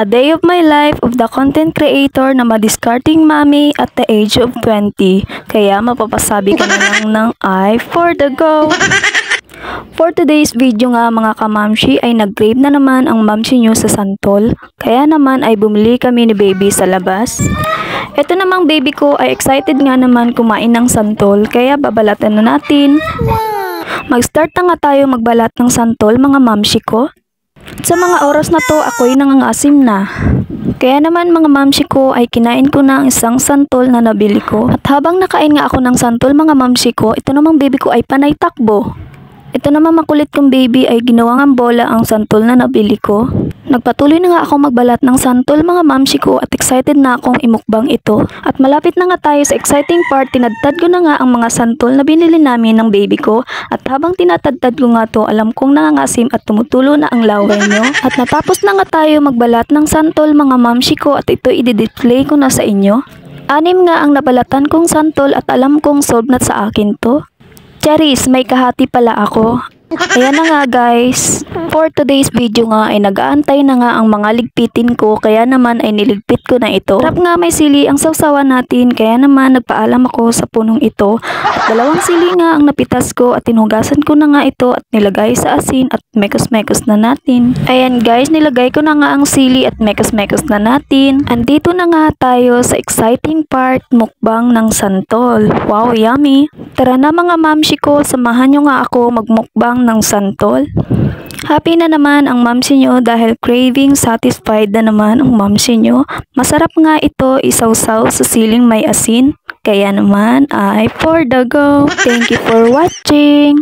A day of my life of the content creator na madiscarding mommy at the age of 20. Kaya mapapasabi ka na lang ng I for the go. For today's video nga mga kamamshi ay nag-crave na naman ang mamshi nyo sa santol. Kaya naman ay bumili kami ni baby sa labas. Ito namang baby ko ay excited nga naman kumain ng santol kaya babalatan na natin. Mag-start na nga tayo magbalat ng santol mga mamshi ko. Sa mga oras na to ako'y nangangasim na. Kaya naman mga mamshi ko ay kinain ko na ang isang santol na nabili ko. At habang nakain nga ako ng santol mga mamshi ko, ito namang baby ko ay panay takbo. Ito naman makulit kong baby ay ginawang ang bola ang santol na nabili ko. Nagpatuloy na nga akong magbalat ng santol mga mamshi ko at excited na akong imukbang ito. At malapit na nga tayo sa exciting part, tinadtad ko na nga ang mga santol na binili namin ng baby ko. At habang tinatadtad ko nga to, alam kong nangangasim at tumutulo na ang laway nyo. At natapos na nga tayo magbalat ng santol mga mamshi ko at ito i-display ko na sa inyo. 6 nga ang nabalatan kong santol at alam kong solve na sa akin to. Charis, may kahati pala ako. Ayan na nga guys, for today's video nga ay nag-aantay na nga ang mga ligpitin ko kaya naman ay niligpit ko na ito. Sarap nga may sili ang sawsawan natin kaya naman nagpaalam ako sa punong ito. At 2 sili nga ang napitas ko at tinugasan ko na nga ito at nilagay sa asin at mekos-mekos na natin. Ayan guys, nilagay ko na nga ang sili at mekos-mekos na natin. Andito na nga tayo sa exciting part, mukbang ng santol. Wow, yummy! Tara na mga mamshi ko, samahan nyo nga ako magmukbang ng santol. Happy na naman ang mamsi nyo dahil craving satisfied na naman ang mamsi nyo. Masarap nga ito isawsaw sa siling may asin. Kaya naman ay for the go. Thank you for watching.